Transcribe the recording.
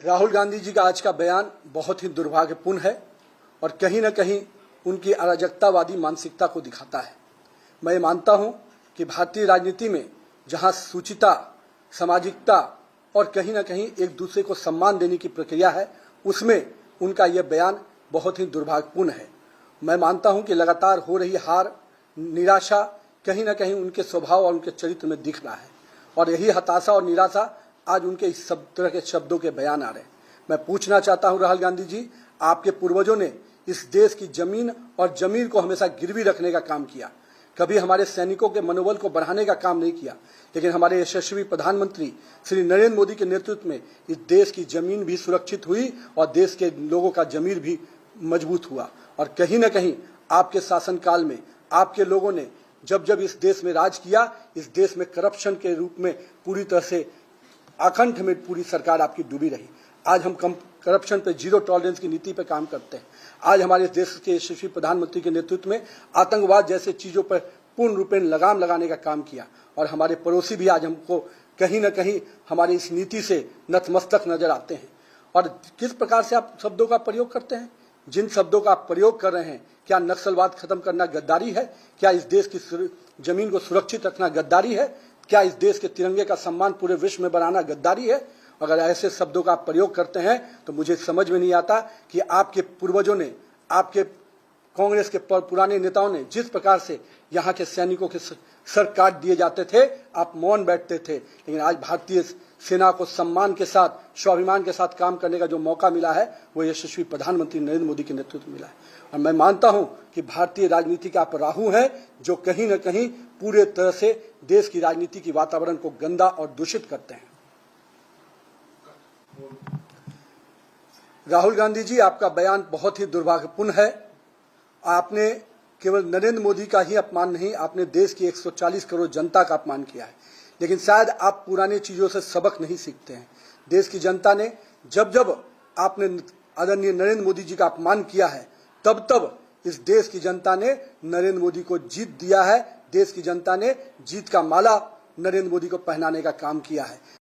राहुल गांधी जी का आज का बयान बहुत ही दुर्भाग्यपूर्ण है और कहीं न कहीं उनकी अराजकतावादी मानसिकता को दिखाता है। मैं मानता हूं कि भारतीय राजनीति में जहां सूचिता, सामाजिकता और कहीं न कहीं एक दूसरे को सम्मान देने की प्रक्रिया है, उसमें उनका यह बयान बहुत ही दुर्भाग्यपूर्ण है। मैं मानता हूं कि लगातार हो रही हार, निराशा कहीं न कहीं उनके स्वभाव और उनके चरित्र में दिख रहा है और यही हताशा और निराशा आज उनके इस सब तरह के शब्दों के बयान आ रहे हैं। मैं पूछना चाहता हूं राहुल गांधी जी, आपके पूर्वजों ने इस देश की जमीन और जमीर को हमेशा गिरवी रखने का काम किया, कभी हमारे सैनिकों के मनोबल को बढ़ाने का काम नहीं किया, लेकिन हमारे यशस्वी प्रधानमंत्री श्री नरेंद्र मोदी के नेतृत्व में इस देश की जमीन भी सुरक्षित हुई और देश के लोगों का जमीर भी मजबूत हुआ। और कहीं न कहीं आपके शासनकाल में आपके लोगों ने जब जब इस देश में राज किया, इस देश में करप्शन के रूप में पूरी तरह से अखंड में पूरी सरकार आपकी डूबी रही। आज हम करप्शन पे जीरो टॉलरेंस की नीति पे काम करते हैं। आज हमारे देश के यशस्वी प्रधानमंत्री के नेतृत्व में आतंकवाद जैसे चीजों पर पूर्ण रूपेण लगाम लगाने का काम किया और हमारे पड़ोसी भी आज हमको कहीं न कहीं हमारी इस नीति से नतमस्तक नजर आते हैं। और किस प्रकार से आप शब्दों का प्रयोग करते हैं, जिन शब्दों का आप प्रयोग कर रहे हैं, क्या नक्सलवाद खत्म करना गद्दारी है? क्या इस देश की जमीन को सुरक्षित रखना गद्दारी है? क्या इस देश के तिरंगे का सम्मान पूरे विश्व में बनाना गद्दारी है? अगर ऐसे शब्दों का आप प्रयोग करते हैं तो मुझे समझ में नहीं आता कि आपके पूर्वजों ने, आपके कांग्रेस के पुराने नेताओं ने जिस प्रकार से यहाँ के सैनिकों के सर काट दिए जाते थे, आप मौन बैठते थे। लेकिन आज भारतीय सेना को सम्मान के साथ, स्वाभिमान के साथ काम करने का जो मौका मिला है, वो यशस्वी प्रधानमंत्री नरेंद्र मोदी के नेतृत्व में मिला है। और मैं मानता हूं कि भारतीय राजनीति का आप राहु हैं, जो कहीं न कहीं पूरे तरह से देश की राजनीति की वातावरण को गंदा और दूषित करते हैं। राहुल गांधी जी, आपका बयान बहुत ही दुर्भाग्यपूर्ण है। आपने केवल नरेंद्र मोदी का ही अपमान नहीं, आपने देश की 140 करोड़ जनता का अपमान किया है। लेकिन शायद आप पुरानी चीजों से सबक नहीं सीखते हैं। देश की जनता ने जब जब आपने आदरणीय नरेंद्र मोदी जी का अपमान किया है, तब तब इस देश की जनता ने नरेंद्र मोदी को जीत दिया है। देश की जनता ने जीत का माला नरेंद्र मोदी को पहनाने का काम किया है।